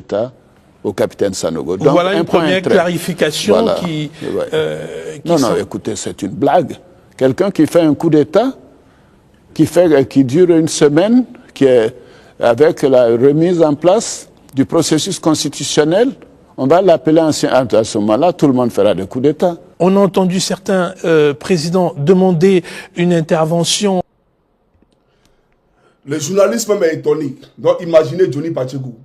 d'État au capitaine Sanogo. Donc, voilà une première clarification voilà. qui non, écoutez, c'est une blague. Quelqu'un qui fait un coup d'État, qui dure une semaine, qui est avec la remise en place du processus constitutionnel, on va l'appeler à ce moment-là, tout le monde fera des coups d'État. On a entendu certains présidents demander une intervention. Le journaliste même est étonné. Donc imaginez Johnny Pacheco.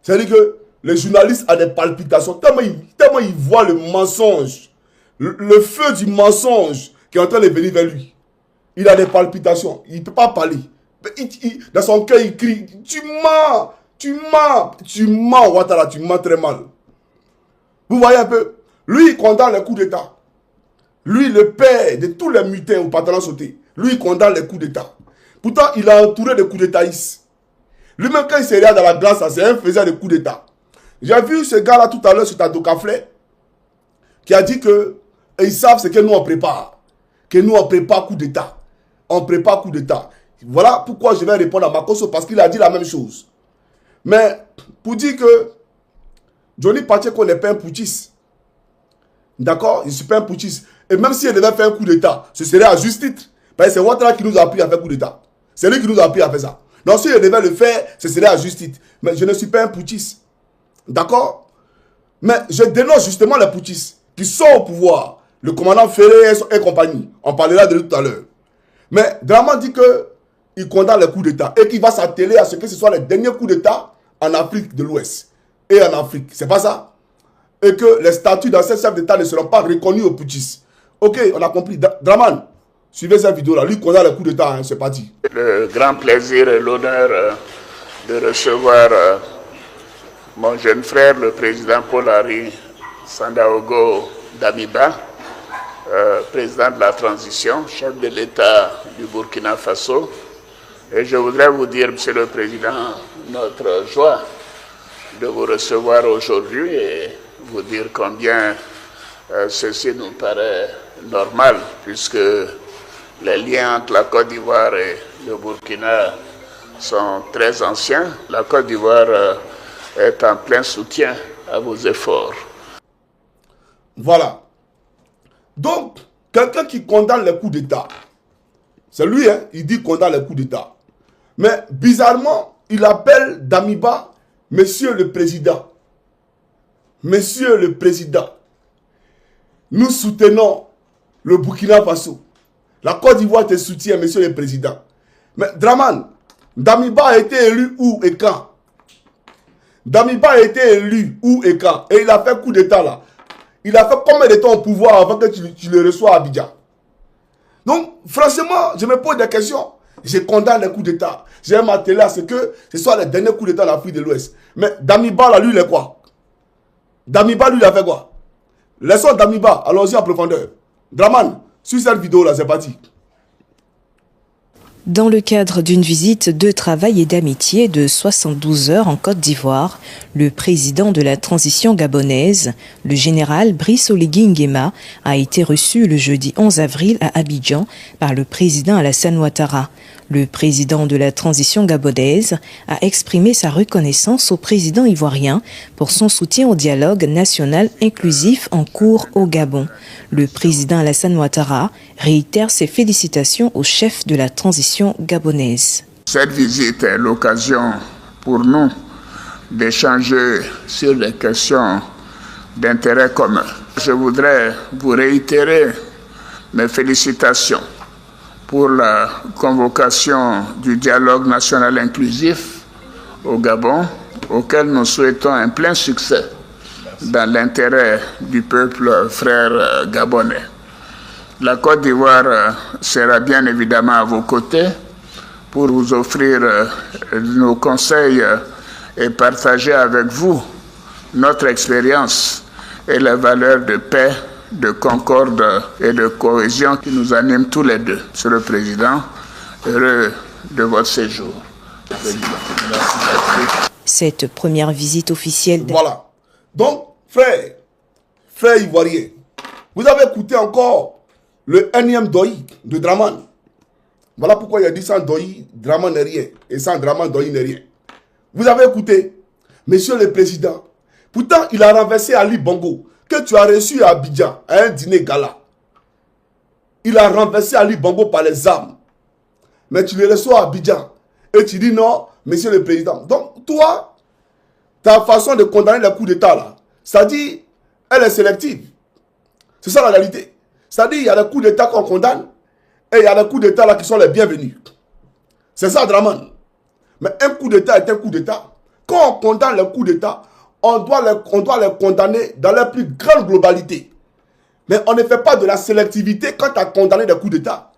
C'est-à-dire que les journalistes ont des palpitations, tellement ils voient le mensonge, le feu du mensonge qui est en train de venir vers lui. Il a des palpitations, il ne peut pas parler. Dans son cœur, il crie, tu mens, Ouattara, tu mens très mal. Vous voyez un peu, lui, il condamne les coups d'État. Lui, le père de tous les mutins au patronat sauté, lui, il condamne les coups d'État. Pourtant, il a entouré de coups d'Étaïstes. Lui-même, quand il s'est dans la glace, c'est un faisant de coups d'État. J'ai vu ce gars-là tout à l'heure sur Tadokaflé qui a dit que ils savent ce que nous on prépare. Que nous on prépare coup d'État. On prépare coup d'État. Voilà pourquoi je vais répondre à Makosso, parce qu'il a dit la même chose. Mais pour dire que Johnny Pacheco n'est pas un putschiste. D'accord? Il ne suis pas un putschiste. Et même s'il devait faire un coup d'État, ce serait à juste titre. Parce que c'est Ouattara qui nous a appris à faire coup d'État. C'est lui qui nous a appris à faire ça. Donc s'il devait le faire, ce serait à juste titre. Mais je ne suis pas un putschiste. D'accord? Mais je dénonce justement les putschistes qui sont au pouvoir. Le commandant Ferré et compagnie. On parlera de lui tout à l'heure. Mais Draman dit qu'il condamne les coups d'État et qu'il va s'atteler à ce que ce soit les derniers coups d'État en Afrique de l'Ouest et en Afrique. C'est pas ça? Et que les statuts d'anciens chefs d'État ne seront pas reconnus aux putschistes. Ok, on a compris. Draman, suivez cette vidéo-là. Lui condamne les coups d'État, hein, c'est parti. Le grand plaisir et l'honneur de recevoir mon jeune frère, le président Paul-Henri Sandaogo Damiba, président de la transition, chef de l'État du Burkina Faso. Et je voudrais vous dire, Monsieur le Président, notre joie de vous recevoir aujourd'hui et vous dire combien ceci nous paraît normal, puisque les liens entre la Côte d'Ivoire et le Burkina sont très anciens. La Côte d'Ivoire est en plein soutien à vos efforts. Voilà. Donc, quelqu'un qui condamne les coups d'État, c'est lui, hein, il dit condamne les coups d'État. Mais bizarrement, il appelle Damiba Monsieur le Président. Monsieur le Président, nous soutenons le Burkina Faso. La Côte d'Ivoire te soutient, Monsieur le Président. Mais Draman, Damiba a été élu où et quand? Damiba a été élu où et quand? Et il a fait coup d'État là. Il a fait combien de temps au pouvoir avant que tu le reçois à Abidjan? Donc, franchement, je me pose des questions. Je condamne les coups d'État. J'ai m'attelé à ce que ce soit les derniers coups d'État en Afrique de l'Ouest. Mais Damiba, là, lui, il est quoi? Damiba, lui, il a fait quoi? Laissons Damiba, allons-y en profondeur. Draman, sur cette vidéo-là, c'est parti. Dans le cadre d'une visite de travail et d'amitié de 72 heures en Côte d'Ivoire, le président de la transition gabonaise, le général Brice Oligui Nguema, a été reçu le jeudi 11 avril à Abidjan par le président Alassane Ouattara. Le président de la transition gabonaise a exprimé sa reconnaissance au président ivoirien pour son soutien au dialogue national inclusif en cours au Gabon. Le président Alassane Ouattara réitère ses félicitations au chef de la transition gabonaise. Cette visite est l'occasion pour nous d'échanger sur les questions d'intérêt commun. Je voudrais vous réitérer mes félicitations pour la convocation du dialogue national inclusif au Gabon, auquel nous souhaitons un plein succès dans l'intérêt du peuple frère gabonais. La Côte d'Ivoire sera bien évidemment à vos côtés pour vous offrir nos conseils et partager avec vous notre expérience et les valeurs de paix, de concorde et de cohésion qui nous animent tous les deux. Monsieur le Président, heureux de votre séjour. Cette première visite officielle... Voilà. Donc, frère ivoirien, vous avez écouté encore le énième Doyi de Draman. Voilà pourquoi il a dit sans Doyi, Draman n'est rien. Et sans Draman, Doyi n'est rien. Vous avez écouté. Monsieur le Président, pourtant il a renversé Ali Bongo, que tu as reçu à Abidjan, à un dîner gala. Il a renversé Ali Bongo par les armes. Mais tu le reçois à Abidjan. Et tu dis non, Monsieur le Président. Donc toi, ta façon de condamner le coup d'État là, c'est-à-dire, elle est sélective. C'est ça la réalité. C'est-à-dire, il y a des coups d'État qu'on condamne et il y a des coups d'État là qui sont les bienvenus. C'est ça, Draman. Mais un coup d'État est un coup d'État. Quand on condamne les coups d'État, on doit les condamner dans la plus grande globalité. Mais on ne fait pas de la sélectivité quand tu as condamné des coups d'État.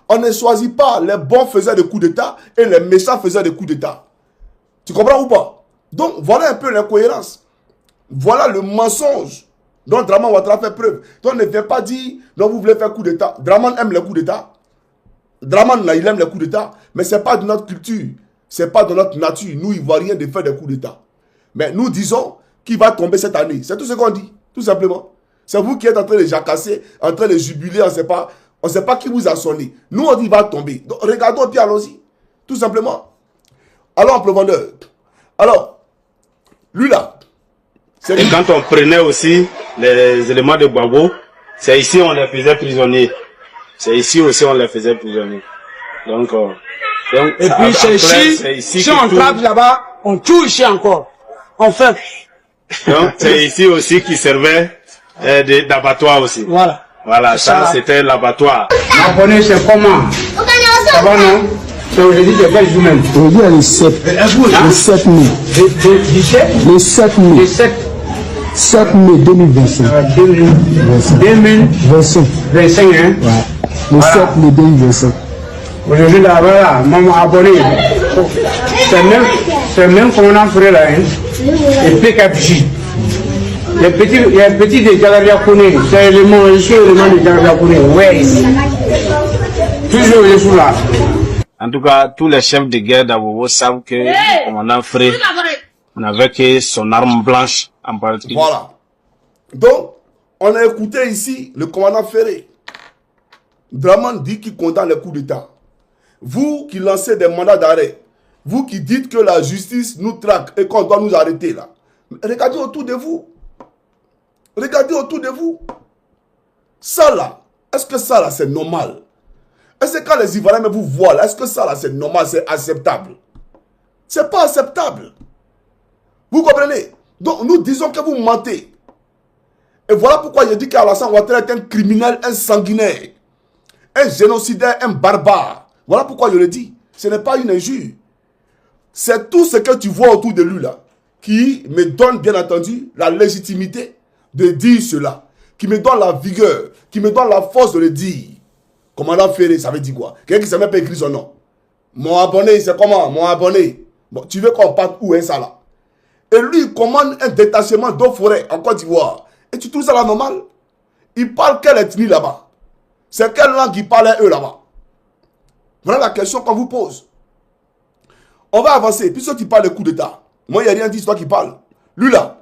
On ne choisit pas les bons faiseurs de coups d'État et les méchants faiseurs de coups d'État. Tu comprends ou pas? Donc, voilà un peu l'incohérence. Voilà le mensonge dont Draman Ouattara fait preuve. Donc, ne viens pas dire, non, vous voulez faire coup d'État. Draman aime les coups d'État. Draman, là, il aime les coups d'État. Mais ce n'est pas de notre culture. Ce n'est pas de notre nature. Nous, Ivoiriens, de faire des coups d'État. Mais nous disons qu'il va tomber cette année. C'est tout ce qu'on dit. Tout simplement. C'est vous qui êtes en train de jacasser, en train de jubiler. On ne sait pas qui vous a sonné. Nous, on dit qu'il va tomber. Donc, regardons et puis allons-y. Tout simplement. Allons en profondeur. Alors, lui là. Et quand on prenait aussi les éléments de Gbagbo, c'est ici on les faisait prisonniers. C'est ici aussi on les faisait prisonniers. Donc et puis c'est ici si on trappe là-bas, on tue ici encore. On fait. Donc c'est ici aussi qui servait d'abattoir aussi. Voilà. Voilà, ça c'était l'abattoir. Abonné, c'est comment? Ça va non? Aujourd'hui, je fais vous-même. Aujourd'hui, le 7 mai. Le 7 mai. Le 7 mai 2025. 2025, hein? Ouais. Le 7 mai 2025. Aujourd'hui, là, voilà, mon abonné. C'est même qu'on a fait là, hein? Et PKPJ. Il y a un petit de Jagaria Kouné. C'est l'élément de Jagaria Kouné. Ouais. Toujours, il est sous là. En tout cas, tous les chefs de guerre d'Abobo savent que le commandant Fré n'avait que son arme blanche en particulier. Voilà. Donc, on a écouté ici le commandant Ferré. Draman dit qu'il condamne les coups d'État. Vous qui lancez des mandats d'arrêt, vous qui dites que la justice nous traque et qu'on doit nous arrêter là, regardez autour de vous. Regardez autour de vous. Ça là, est-ce que ça là c'est normal? Est-ce que quand les Ivoiriens vous voient là, est-ce que ça là c'est normal, c'est acceptable? C'est pas acceptable. Vous comprenez? Donc nous disons que vous mentez. Et voilà pourquoi je dis qu'Alassane Ouattara est un criminel, un sanguinaire, un génocidaire, un barbare. Voilà pourquoi je le dis. Ce n'est pas une injure. C'est tout ce que tu vois autour de lui là qui me donne bien entendu la légitimité de dire cela. Qui me donne la vigueur, qui me donne la force de le dire. Commandant Ferré, ça veut dire quoi? Quelqu'un qui ne sait même pas écrire son nom. Mon abonné, c'est comment? Mon abonné. Bon, tu veux qu'on parte où est ça là? Et lui, il commande un détachement d'eau forêt en Côte d'Ivoire. Et tu trouves ça là normal? Il parle quelle ethnie là-bas? C'est quelle langue ils parlent eux là-bas? Voilà la question qu'on vous pose. On va avancer. Puisque tu parles de coup d'État. Moi, il n'y a rien dit, c'est toi qui parles. Lui là,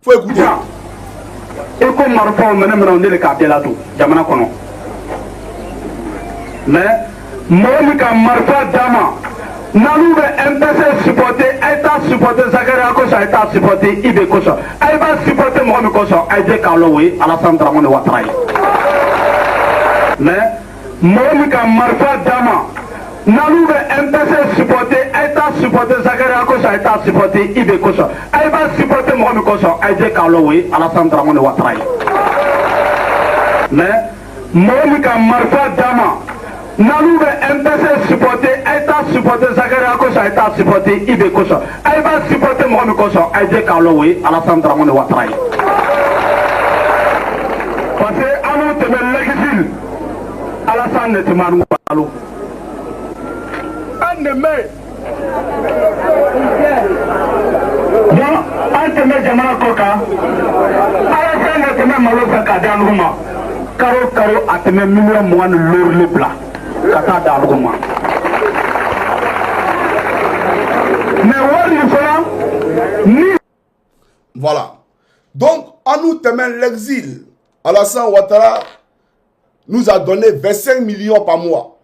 il faut écouter. Et comme Marfan, on est le quartier là tout. Jamana Kono. Mais, moi, Marfa Dama, Nalou MPC supporter, État supporter, Zakaria Kosa, État supporter, Ibe Kosa. Elle va supporter Mohamed Kosa, Aïdé Kaloui, Alassane Dramane Ouattara. Mais, moi, Marfa Dama, Nalou MPC supporter, État supporter, Zakaria Kosa, État supporter, Ibe Kosa. Elle va supporter Mohamed Kosa, Aïdé Kaloui, Alassane Dramane Ouattara. Mais, moi, Marfa Dama, Nalou MPC supporter, État supporter, Zakaria Kosa, État supporter, Ibe Kosa. Elle va supporter Mohamed Kosa, Aïdé Kaloui, Alassane Dramane Ouattara. Parce que, à nous, tu mets l'exil, Alassane ne te marre pas. Un de mai. Bon, un de mai, Jamana Koka. Alassane ne te met malo Zaka dans le moment. Karo, a te met million moine l'or le plat. Kata dans le moment. Mais où il faut ni. Voilà. Donc, en nous temer l'exil, Alassane Ouattara nous a donné 25 millions par mois.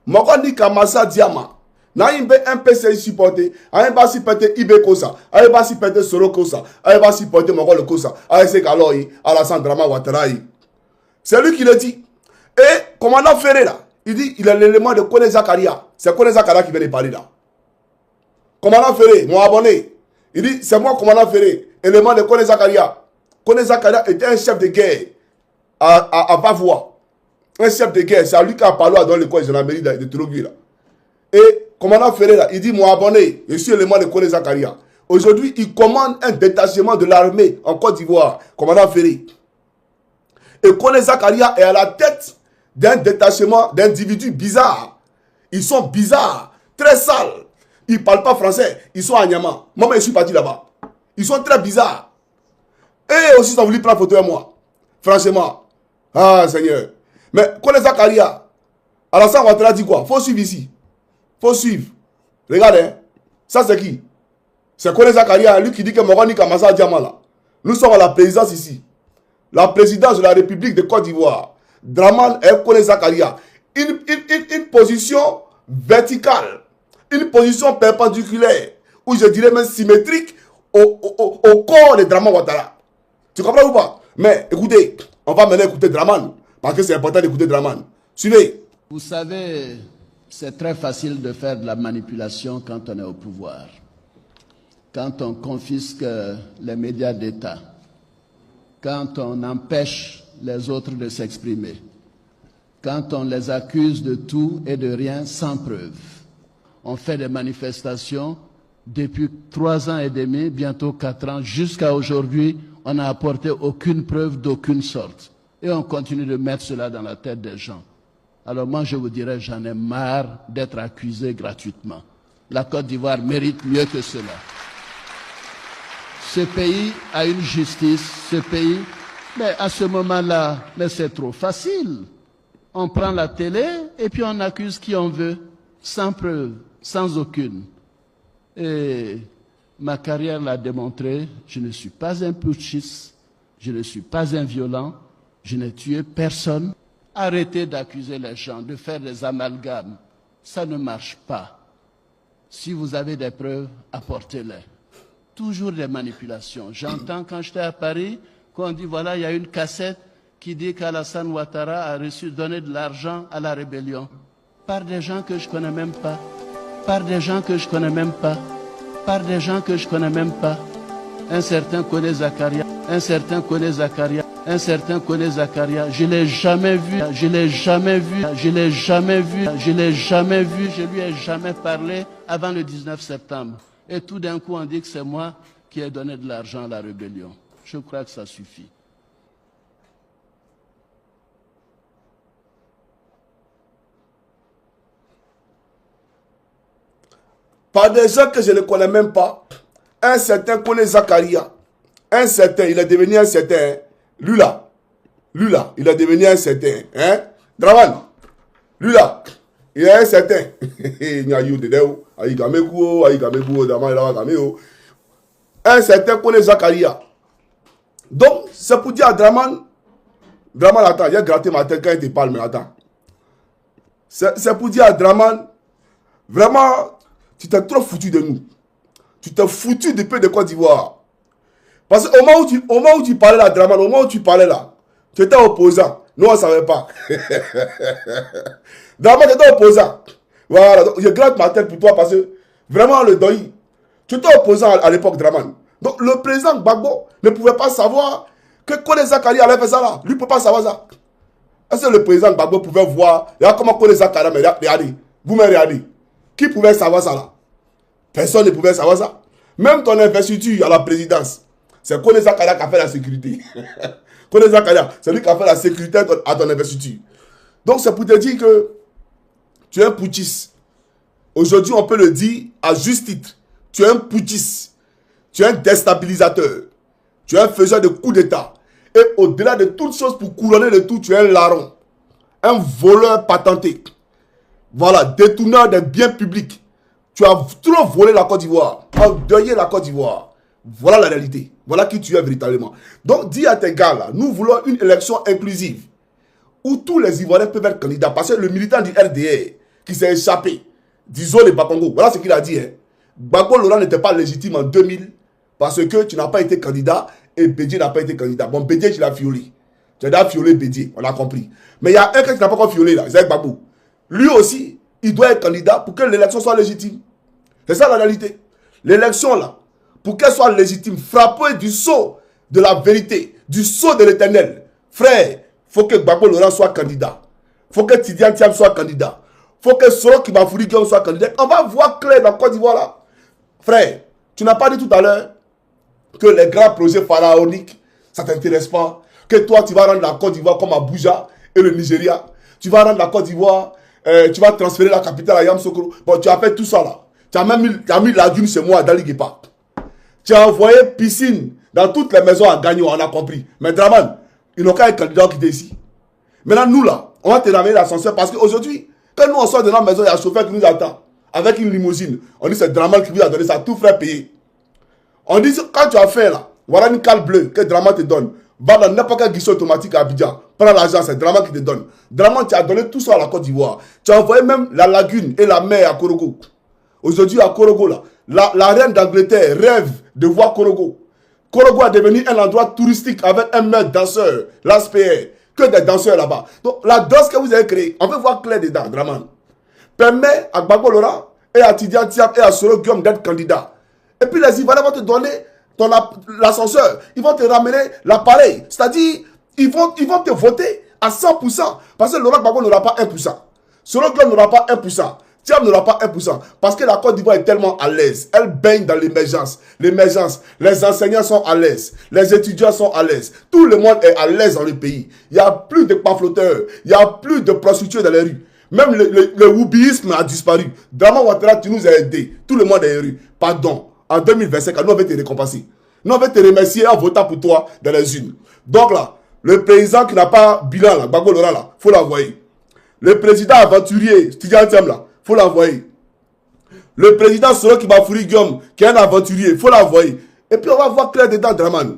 Mokoni Kamasa Diama, Naïmbe MPC supporté, Aïba supporté Ibe Kosa, Aïba supporté Soro Kosa, Aïba supporté Mongol Kosa, Aïsek Aloy, Alassane Drama Ouattaraï. C'est lui qui le dit. Et commandant Ferré là, il dit il a l'élément de Kone Zakaria. C'est Kone Zakaria qui vient de parler là. Commandant Ferré, mon abonné, il dit c'est moi commandant Ferré, élément de Kone Zakaria. Kone Zakaria était un chef de guerre à Bavois. Un chef de guerre, c'est à lui qui a parlé dans l'école de gendarmerie de Torogui là. Et commandant Ferré là, il dit mon abonné, je suis élément de Kone Zakaria. Aujourd'hui, il commande un détachement de l'armée en Côte d'Ivoire, commandant Ferré. Et Kone Zakaria est à la tête d'un détachement d'individus bizarres. Ils sont bizarres, très sales. Ils ne parlent pas français, ils sont à Niamey. Moi, je suis parti là-bas. Ils sont très bizarres. Et aussi, ça voulu prendre photo avec moi. Franchement. Ah, Seigneur. Mais Kone Zakaria, Alassane Ouattara dit quoi? Faut suivre ici. Faut suivre. Regardez, hein. Ça c'est qui? C'est Kone Zakaria, lui qui dit que Morani Kamasa Diamala. Nous sommes à la présidence ici. La présidence de la République de Côte d'Ivoire. Draman et Kone Zakaria. Une position verticale. Une position perpendiculaire. Ou je dirais même symétrique au corps de Draman Ouattara. Tu comprends ou pas? Mais écoutez, on va maintenant écouter Draman. Parce que c'est important d'écouter Draman. Suivez. Vous savez, c'est très facile de faire de la manipulation quand on est au pouvoir. Quand on confisque les médias d'État. Quand on empêche les autres de s'exprimer. Quand on les accuse de tout et de rien sans preuve. On fait des manifestations depuis 3 ans et demi, bientôt 4 ans, jusqu'à aujourd'hui, on n'a apporté aucune preuve d'aucune sorte. Et on continue de mettre cela dans la tête des gens. Alors moi, je vous dirais, j'en ai marre d'être accusé gratuitement. La Côte d'Ivoire mérite mieux que cela. Ce pays a une justice, ce pays, mais à ce moment-là, mais c'est trop facile. On prend la télé et puis on accuse qui on veut, sans preuve, sans aucune. Et ma carrière l'a démontré, je ne suis pas un putschiste, je ne suis pas un violent, je n'ai tué personne. Arrêtez d'accuser les gens, de faire des amalgames. Ça ne marche pas. Si vous avez des preuves, apportez-les. Toujours des manipulations. J'entends quand j'étais à Paris, qu'on dit voilà, il y a une cassette qui dit qu'Alassane Ouattara a donné de l'argent à la rébellion. Par des gens que je ne connais même pas. Par des gens que je ne connais même pas. Par des gens que je ne connais même pas. Un certain Kone Zakaria. Un certain Kone Zakaria. Un certain Kone Zakaria. Je ne l'ai jamais vu. Je ne l'ai jamais vu. Je ne l'ai jamais vu. Je ne l'ai jamais vu. Je lui ai jamais parlé avant le 19 septembre. Et tout d'un coup, on dit que c'est moi qui ai donné de l'argent à la rébellion. Je crois que ça suffit. Par des gens que je ne connais même pas, un certain Kone Zakaria, un certain, il est devenu un certain, lui là, il est devenu un certain, hein, Draman, lui là, il est un certain, un certain Kone Zakaria. Donc, c'est pour dire à Draman, attends, il a gratté ma tête quand il te parle, mais attends. C'est pour dire à Draman, vraiment, tu t'es trop foutu de nous. Tu t'es foutu du peu de Côte d'Ivoire. Parce qu'au moment où tu parlais là, Draman, au moment où tu parlais là, tu étais opposant. Nous, on ne savait pas. Draman, tu étais opposant. Voilà, donc, je gratte ma tête pour toi parce que vraiment, le doi, tu étais opposant à l'époque, Draman. Donc, le président Gbagbo ne pouvait pas savoir que Kone Zakaria allait faire ça là. Lui ne peut pas savoir ça. Est-ce que le président Gbagbo pouvait voir, regarde comment Kone Zakaria, mais regardez, vous me regardez. Qui pouvait savoir ça là? Personne ne pouvait savoir ça. Même ton investiture à la présidence, c'est Kone Zakaria qui a fait la sécurité. Kone Zakaria, c'est lui qui a fait la sécurité à ton investiture. Donc c'est pour te dire que tu es un putschiste. Aujourd'hui, on peut le dire à juste titre. Tu es un putschiste. Tu es un déstabilisateur. Tu es un faiseur de coups d'État. Et au-delà de toutes choses, pour couronner le tout, tu es un larron. Un voleur patenté. Voilà, détourneur des biens publics. Tu as trop volé la Côte d'Ivoire. Endeuillé la Côte d'Ivoire. Voilà la réalité. Voilà qui tu es véritablement. Donc, dis à tes gars là, nous voulons une élection inclusive. Où tous les Ivoiriens peuvent être candidats. Parce que le militant du RDR qui s'est échappé disons les Bakongo. Voilà ce qu'il a dit. Hein. Gbagbo Laurent n'était pas légitime en 2000 parce que tu n'as pas été candidat et Bédié n'a pas été candidat. Bon, Bédié, tu l'as violé. Tu as déjà violé Bédié, on a compris. Mais il y a un qui n'a pas encore violé là, c'est Gbagbo. Lui aussi, il doit être candidat pour que l'élection soit légitime. C'est ça la réalité. L'élection là, pour qu'elle soit légitime, frappée du sceau de la vérité, du sceau de l'éternel. Frère, il faut que Gbagbo Laurent soit candidat. Il faut que Tidiane Thiam soit candidat. Il faut que Soro Kibafouri Guillaume soit candidat. On va voir clair dans Côte d'Ivoire là. Frère, tu n'as pas dit tout à l'heure que les grands projets pharaoniques, ça ne t'intéresse pas. Que toi, tu vas rendre la Côte d'Ivoire comme Abuja et le Nigeria. Tu vas rendre la Côte d'Ivoire, tu vas transférer la capitale à Yamoussoukro. Bon, tu as fait tout ça là. Tu as même mis la dune chez moi à Daligépa. Tu as envoyé piscine dans toutes les maisons à Gagnon, on a compris. Mais Draman, ils n'ont qu'à être candidat qui était ici. Maintenant, nous là, on va te ramener l'ascenseur parce qu'aujourd'hui, quand nous on sort de la maison, il y a un chauffeur qui nous attend avec une limousine. On dit c'est Draman qui vous a donné ça, tout frais payé. On dit quand tu as fait là, voilà une cale bleue que Draman te donne. Va dans n'importe quel guichet automatique à Abidjan. Prends l'argent, c'est Draman qui te donne. Draman, tu as donné tout ça à la Côte d'Ivoire. Tu as envoyé même la lagune et la mer à Korogo. Aujourd'hui, à Korogo, là, la reine d'Angleterre rêve de voir Korogo. Korogo a devenu un endroit touristique avec un maître danseur, l'ASPR, que des danseurs là-bas. Donc, la danse que vous avez créée, on veut voir clair dedans, Draman. Permet à Gbagbo Laurent et à Tidiane Thiam et à Soro Guillaume d'être candidats. Et puis les Ivoiriens vont te donner l'ascenseur. Ils vont te ramener l'appareil. C'est-à-dire, ils vont te voter à 100%. Parce que Laurent Gbagbo n'aura pas 1%. Soro Guillaume n'aura pas 1%. Thiam n'aura pas 1%. Parce que la Côte d'Ivoire est tellement à l'aise. Elle baigne dans l'émergence. L'émergence. Les enseignants sont à l'aise. Les étudiants sont à l'aise. Tout le monde est à l'aise dans le pays. Il n'y a plus de pamphleteurs. Il n'y a plus de prostituées dans les rues. Même le wubisme a disparu. Draman Ouattara, tu nous as aidés. Tout le monde est heureux. Pardon. En 2025, nous on va te récompenser. Nous on va te remercier en votant pour toi dans les urnes. Donc là, le président qui n'a pas bilan là, Gbagbo Laurent là, il faut l'envoyer. Le président aventurier, Tidiane Thiam là, il faut l'envoyer. Le président Soro Kibafouri Guillaume, qui est un aventurier, il faut l'envoyer. Et puis on va voir clair dedans, Draman.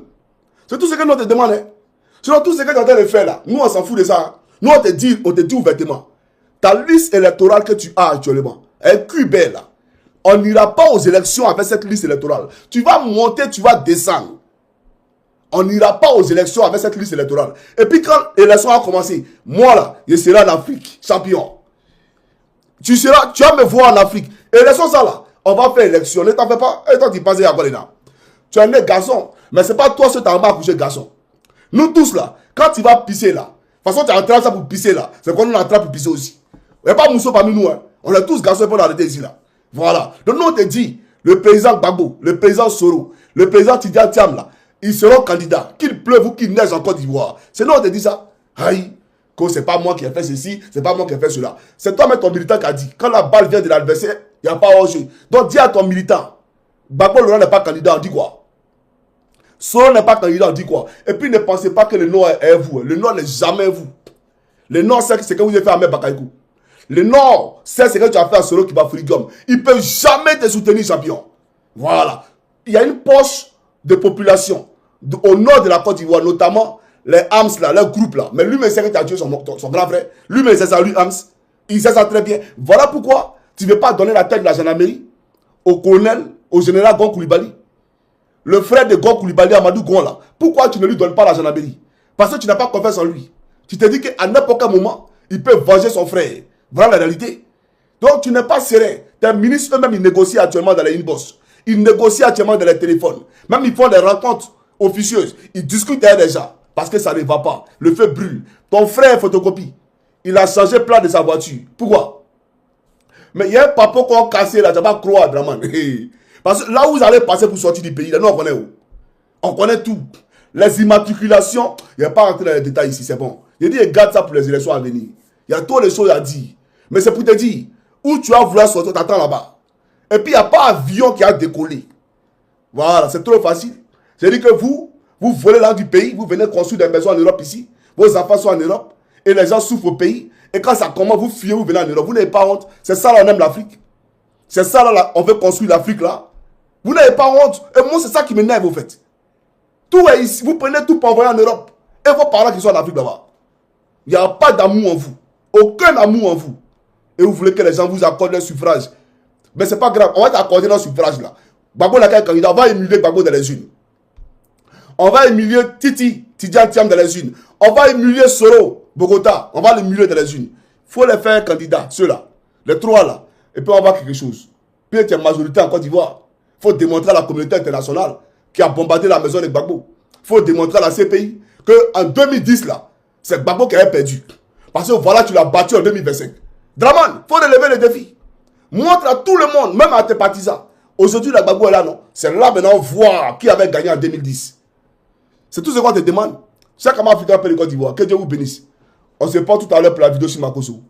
C'est tout ce que nous te demandons. Hein. Sinon tout ce que tu es en train de faire là, nous on s'en fout de ça. Hein. Nous on te dit ouvertement. Ta liste électorale que tu as actuellement, elle est belle là. On n'ira pas aux élections avec cette liste électorale. Tu vas monter, tu vas descendre. On n'ira pas aux élections avec cette liste électorale. Et puis quand l'élection a commencé, moi là, je serai en Afrique, champion. Tu vas me voir en Afrique. Élection ça là, on va faire élection. Ne t'en fais pas. Et toi tu passes à Golena. Tu es un garçon. Mais c'est pas toi seul qui as accouché garçon. Nous tous là, quand tu vas pisser là, de toute façon tu es en train de ça pour pisser là. C'est qu'on est en train pour pisser aussi. Il n'y a pas Mousso parmi nous. Hein. On est tous garçons pour l'arrêter ici là. Voilà. Donc nous on te dit, le président Gbagbo, le président Soro, le président Tidiane Thiam là, ils seront candidats. Qu'il pleuve ou qu'il neige en Côte d'Ivoire. C'est nous on te dit ça. Aïe, que c'est pas moi qui ai fait ceci, c'est pas moi qui ai fait cela. C'est toi-même ton militant qui a dit, quand la balle vient de l'adversaire, il n'y a pas hors-jeu. Donc dis à ton militant, Gbagbo Laurent n'est pas candidat, on dit quoi? Soro n'est pas candidat, on dit quoi? Et puis ne pensez pas que le Nord est vous. Le Nord n'est jamais vous. Le Nord c'est ce que vous avez fait à Ahmed Bakayoko. Le Nord, c'est ce que tu as fait à Soro Kibafouri Guillaume. Ils ne peuvent jamais te soutenir, champion. Voilà. Il y a une poche de population au nord de la Côte d'Ivoire, notamment les Hams, là, les groupes là. Mais lui, il sait que tu as tué son grand frère. Lui, il sait ça, lui, Hams. Il sait ça très bien. Voilà pourquoi tu ne veux pas donner la tête de la gendarmerie au colonel, au général Gon Koulibaly. Le frère de Gon Koulibaly, Amadou Gon, là. Pourquoi tu ne lui donnes pas la gendarmerie? Parce que tu n'as pas confiance en lui. Tu te dis qu'à n'importe quel moment, il peut venger son frère. Voilà la réalité. Donc tu n'es pas serein. Tes ministres eux-mêmes, ils négocient actuellement dans les inbox. Ils négocient actuellement dans les téléphones. Même ils font des rencontres officieuses. Ils discutent déjà. Parce que ça ne va pas. Le feu brûle. Ton frère photocopie. Il a changé le plat de sa voiture. Pourquoi? Mais il y a un papa qu'on a cassé là. Tu vas pas croire, Draman. Parce que là où vous allez passer pour sortir du pays, là, nous on connaît où? On connaît tout. Les immatriculations, il n'y a pas rentrer dans les détails ici, c'est bon. Je dis, garde ça pour les élections à venir. Il y a trop de choses à dire. Mais c'est pour te dire, où tu vas vouloir sortir, t'attends là-bas. Et puis, il n'y a pas avion qui a décollé. Voilà, c'est trop facile. C'est-à-dire que vous volez là du pays, vous venez construire des maisons en Europe ici, vos enfants sont en Europe, et les gens souffrent au pays. Et quand ça commence, vous fuyez, vous venez en Europe. Vous n'avez pas honte. C'est ça là, on aime l'Afrique. C'est ça là, on veut construire l'Afrique là. Vous n'avez pas honte. Et moi, c'est ça qui m'énerve, au fait. Tout est ici. Vous prenez tout pour envoyer en Europe. Et vos parents qui sont en Afrique là-bas. Il n'y a pas d'amour en vous. Aucun amour en vous. Et vous voulez que les gens vous accordent leur suffrage Mais c'est pas grave, on va t'accorder dans ce suffrage là. Gbagbo n'a qu'un candidat, on va émuler Gbagbo dans les unes. On va émuler Tidjane Thiam dans les unes. On va émuler Soro, Bogota, on va l'émuler dans les unes. Il faut les faire candidats, ceux-là, les trois là. Et puis on va voir quelque chose. Puis il y a une majorité en Côte d'Ivoire. Il faut démontrer à la communauté internationale qui a bombardé la maison de Gbagbo. Il faut démontrer à la CPI qu'en 2010 là, c'est Gbagbo qui avait perdu. Parce que voilà, tu l'as battu en 2025. Draman, il faut relever les défis. Montre à tout le monde, même à tes partisans. Aujourd'hui, la Gbagbo est là, non. C'est là maintenant voir qui avait gagné en 2010. C'est tout ce qu'on te demande. Chaque Africain peut le Côte d'Ivoire. Que Dieu vous bénisse. On se parle tout à l'heure pour la vidéo sur Makoso.